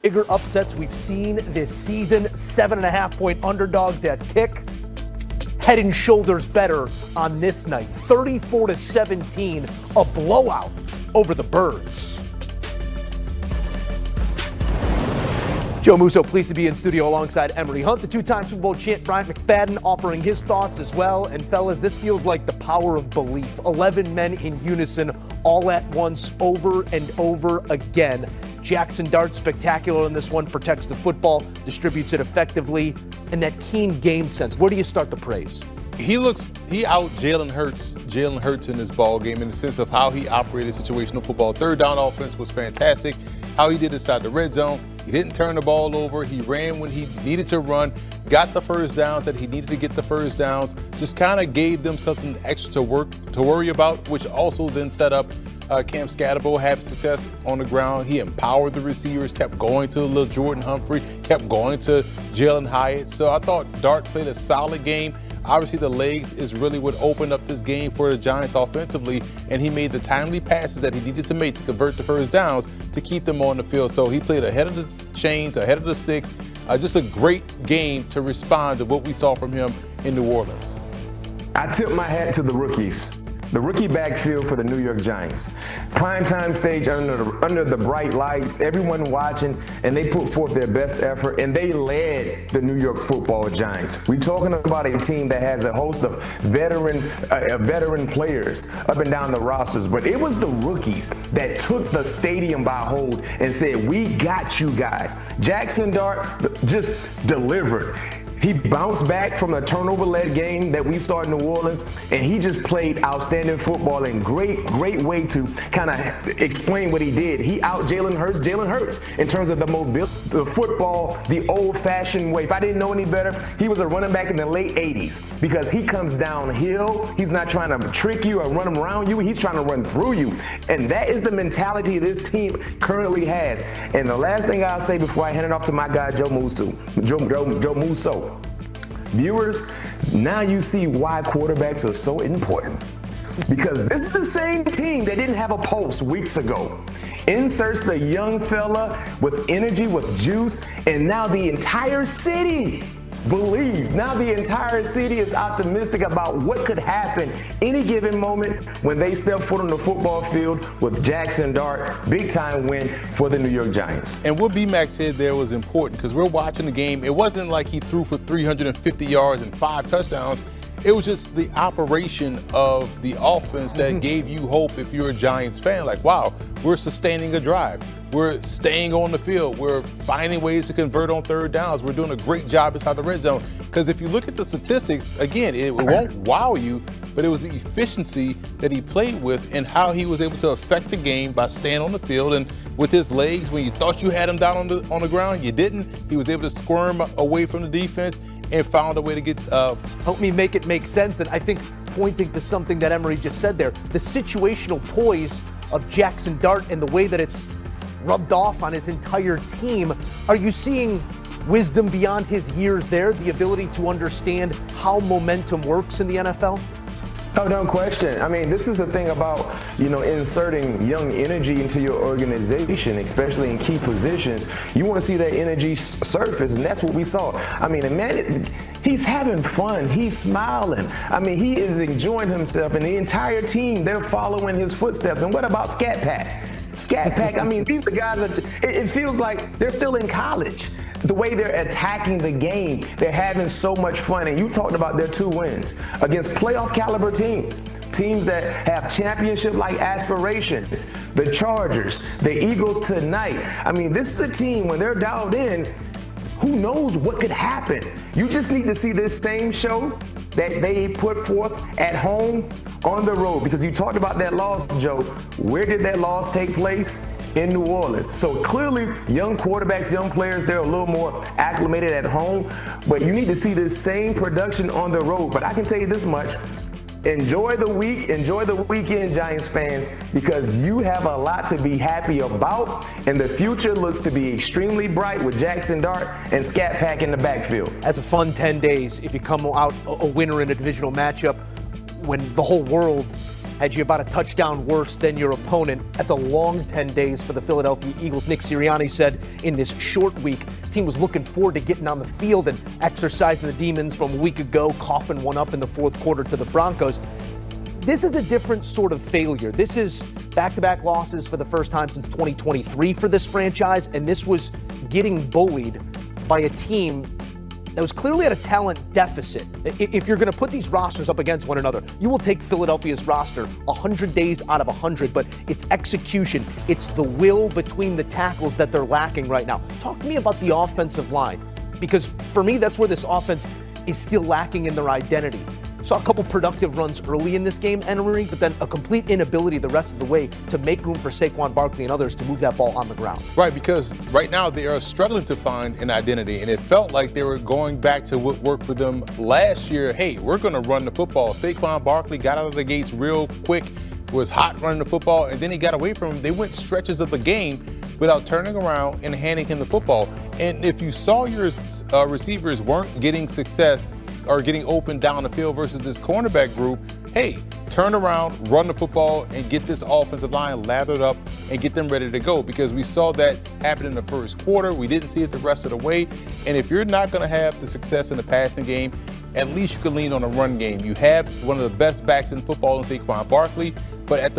Bigger upsets we've seen this season. 7.5-point underdogs at kick. Head and shoulders better on this night. 34-17, a blowout over the Birds. Joe Musso, pleased to be in studio alongside Emery Hunt, the two-time Super Bowl champ Bryant McFadden offering his thoughts as well. And fellas, this feels like the power of belief. 11 men in unison, all at once, over and over again. Jackson Dart, spectacular in this one, protects the football, distributes it effectively, and that keen game sense. Where do you start the praise? He out Jalen Hurts in this ball game in the sense of how he operated situational football. Third down offense was fantastic. How he did inside the red zone. He didn't turn the ball over. He ran when he needed to run, got the first downs that he needed to get the first downs, just kind of gave them something extra to worry about, which also then set up Cam Skattebo had success on the ground. He empowered the receivers, kept going to little Jordan Humphrey, kept going to Jalen Hyatt. So I thought Dart played a solid game. Obviously, the legs is really what opened up this game for the Giants offensively, and he made the timely passes that he needed to make to convert the first downs to keep them on the field. So he played ahead of the chains, ahead of the sticks. Just a great game to respond to what we saw from him in New Orleans. I tip my hat to the rookies. The rookie backfield for the New York Giants. Primetime stage under the bright lights, everyone watching, and they put forth their best effort, and they led the New York Football Giants. We're talking about a team that has a host of veteran players up and down the rosters, but it was the rookies that took the stadium by hold and said, we got you guys. Jackson Dart just delivered. He bounced back from the turnover-led game that we saw in New Orleans, and he just played outstanding football and great way to kind of explain what he did. He out Jalen Hurts in terms of the mobility, the football, the old-fashioned way. If I didn't know any better, he was a running back in the late 80s because he comes downhill. He's not trying to trick you or run around you. He's trying to run through you, and that is the mentality this team currently has. And the last thing I'll say before I hand it off to my guy, Joe Musso. Viewers, now you see why quarterbacks are so important. Because this is the same team that didn't have a pulse weeks ago. Inserts the young fella with energy, with juice, and now the entire city believes. Now the entire city is optimistic about what could happen any given moment when they step foot on the football field with Jackson Dart. Big time win for the New York Giants. And what B-Mac said there was important because we're watching the game. It wasn't like he threw for 350 yards and 5 touchdowns. It was just the operation of the offense that gave you hope if you're a Giants fan. Like, wow, we're sustaining a drive. We're staying on the field. We're finding ways to convert on third downs. We're doing a great job inside the red zone. Because if you look at the statistics, again, it won't wow you, but it was the efficiency that he played with and how he was able to affect the game by staying on the field and with his legs. When you thought you had him down on the ground, you didn't. He was able to squirm away from the defense and found a way to get help me make it make sense. And I think pointing to something that Emery just said there, the situational poise of Jackson Dart and the way that it's rubbed off on his entire team. Are you seeing wisdom beyond his years there, the ability to understand how momentum works in the NFL? Oh, no question. I mean, this is the thing about, inserting young energy into your organization, especially in key positions. You want to see that energy surface, and that's what we saw. I mean, man, he's having fun. He's smiling. I mean, he is enjoying himself, and the entire team, they're following his footsteps. And what about Scat Pack, I mean, these are guys that it feels like they're still in college. The way they're attacking the game, they're having so much fun. And you talked about their 2 wins against playoff caliber teams that have championship-like aspirations. The Chargers, the Eagles tonight. I mean, this is a team, when they're dialed in, who knows what could happen. You just need to see this same show that they put forth at home on the road. Because you talked about that loss, Joe. Where did that loss take place? In New Orleans. So clearly, young quarterbacks, young players, they're a little more acclimated at home. But you need to see this same production on the road. But I can tell you this much. Enjoy the week, enjoy the weekend, Giants fans, because you have a lot to be happy about, and the future looks to be extremely bright with Jackson Dart and Scat Pack in the backfield. That's a fun 10 days if you come out a winner in a divisional matchup when the whole world had you about a touchdown worse than your opponent. That's a long 10 days for the Philadelphia Eagles. Nick Sirianni said in this short week, his team was looking forward to getting on the field and exercising the demons from a week ago, coughing one up in the fourth quarter to the Broncos. This is a different sort of failure. This is back-to-back losses for the first time since 2023 for this franchise, and this was getting bullied by a team that was clearly at a talent deficit. If you're going to put these rosters up against one another, you will take Philadelphia's roster 100 days out of 100, but it's execution. It's the will between the tackles that they're lacking right now. Talk to me about the offensive line, because for me, that's where this offense is still lacking in their identity. Saw a couple productive runs early in this game, Emery, but then a complete inability the rest of the way to make room for Saquon Barkley and others to move that ball on the ground. Right, because right now they are struggling to find an identity, and it felt like they were going back to what worked for them last year. Hey, we're going to run the football. Saquon Barkley got out of the gates real quick, was hot running the football, and then he got away from him. They went stretches of the game without turning around and handing him the football. And if you saw your receivers weren't getting success or getting open down the field versus this cornerback group, hey, turn around, run the football, and get this offensive line lathered up and get them ready to go, because we saw that happen in the first quarter. We didn't see it the rest of the way. And if you're not going to have the success in the passing game, at least you can lean on a run game. You have one of the best backs in football in Saquon Barkley, but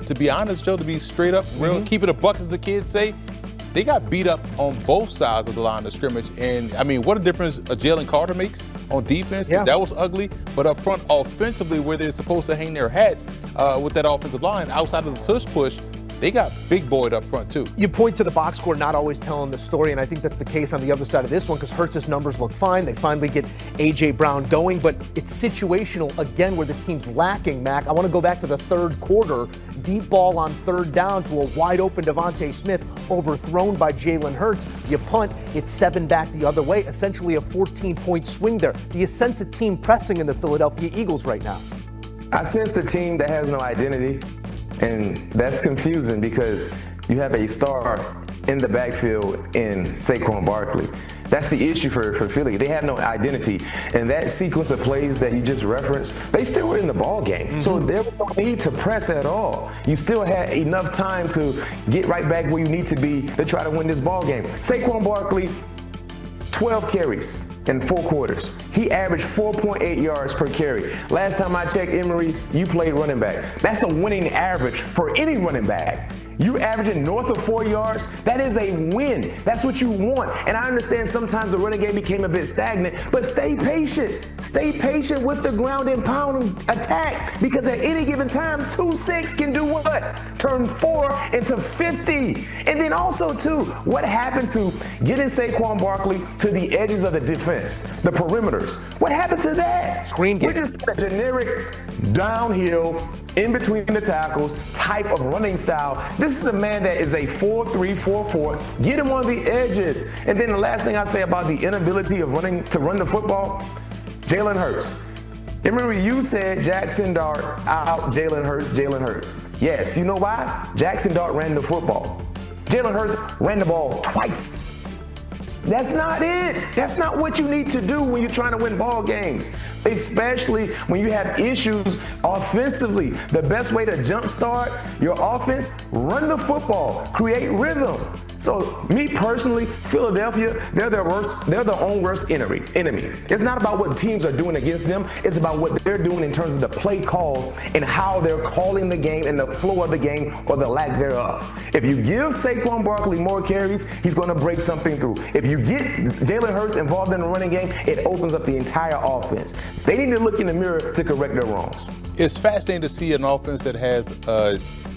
to be honest, Joe, to be straight up, real, keep it a buck, as the kids say, they got beat up on both sides of the line of scrimmage. And, I mean, what a difference Jalen Carter makes on defense. Yeah. That was ugly. But up front, offensively, where they're supposed to hang their hats with that offensive line, outside of the tush push, they got big boyed up front, too. You point to the box score not always telling the story, and I think that's the case on the other side of this one, because Hurts's numbers look fine. They finally get A.J. Brown going, but it's situational, again, where this team's lacking, Mac. I want to go back to the third quarter. Deep ball on third down to a wide-open Devontae Smith, overthrown by Jalen Hurts. You punt, it's 7 back the other way, essentially a 14-point swing there. Do you sense a team pressing in the Philadelphia Eagles right now? I sense a team that has no identity. And that's confusing, because you have a star in the backfield in Saquon Barkley. That's the issue for Philly. They have no identity. And that sequence of plays that you just referenced, they still were in the ball game. So there was no need to press at all. You still had enough time to get right back where you need to be to try to win this ball game. Saquon Barkley, 12 carries in 4 quarters. He averaged 4.8 yards per carry. Last time I checked, Emery, you played running back. That's a winning average for any running back. You're averaging north of 4 yards. That is a win. That's what you want. And I understand sometimes the running game became a bit stagnant, but stay patient. Stay patient with the ground and pound attack, because at any given time, 2-6 can do what? Turn 4 into 50. And then also, too, what happened to getting Saquon Barkley to the edges of the defense, the perimeters? What happened to that? Screen game. We're just a generic downhill, in between the tackles type of running style. This is a man that is a 4-3-4-4. Get him on the edges. And then the last thing I say about the inability of run the football, Jalen Hurts. Remember, you said Jackson Dart out, Jalen Hurts. Yes, you know why? Jackson Dart ran the football. Jalen Hurts ran the ball twice. That's not it. That's not what you need to do when you're trying to win ball games, especially when you have issues offensively. The best way to jumpstart your offense, run the football, create rhythm. So me personally, Philadelphia, they're their own worst enemy. It's not about what teams are doing against them. It's about what they're doing in terms of the play calls and how they're calling the game and the flow of the game, or the lack thereof. If you give Saquon Barkley more carries, he's going to break something through. If you get Jalen Hurts involved in the running game, it opens up the entire offense. They need to look in the mirror to correct their wrongs. It's fascinating to see an offense that has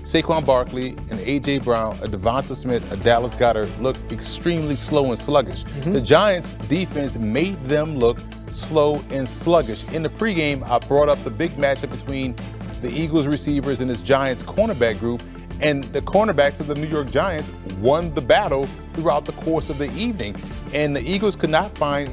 Saquon Barkley, and A.J. Brown, a Devonta Smith, a Dallas Goedert look extremely slow and sluggish. The Giants' defense made them look slow and sluggish. In the pregame, I brought up the big matchup between the Eagles receivers and this Giants cornerback group, and the cornerbacks of the New York Giants won the battle throughout the course of the evening. And the Eagles could not find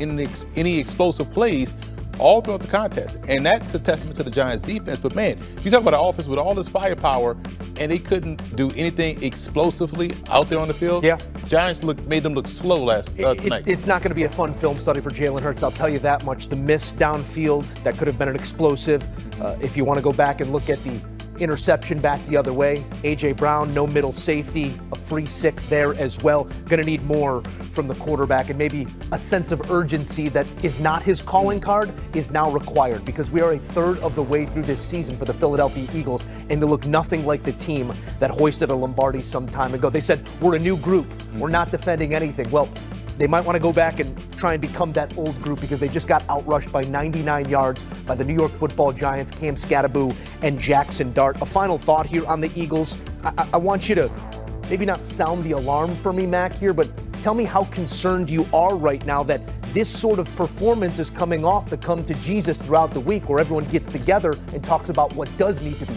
any explosive plays all throughout the contest. And that's a testament to the Giants defense. But man, you talk about an offense with all this firepower and they couldn't do anything explosively out there on the field. Yeah. Giants made them look slow tonight. It's not going to be a fun film study for Jalen Hurts, I'll tell you that much. The miss downfield, that could have been an explosive. If you want to go back and look at the interception back the other way. A.J. Brown, no middle safety, a free 6 there as well. Going to need more from the quarterback, and maybe a sense of urgency that is not his calling card is now required, because we are a third of the way through this season for the Philadelphia Eagles, and they look nothing like the team that hoisted a Lombardi some time ago. They said, we're a new group. We're not defending anything. Well, they might want to go back and try and become that old group, because they just got outrushed by 99 yards by the New York Football Giants, Cam Skattebo and Jackson Dart. A final thought here on the Eagles. I want you to maybe not sound the alarm for me, Mac, here, but tell me how concerned you are right now that this sort of performance is coming off the come to Jesus throughout the week, where everyone gets together and talks about what does need to be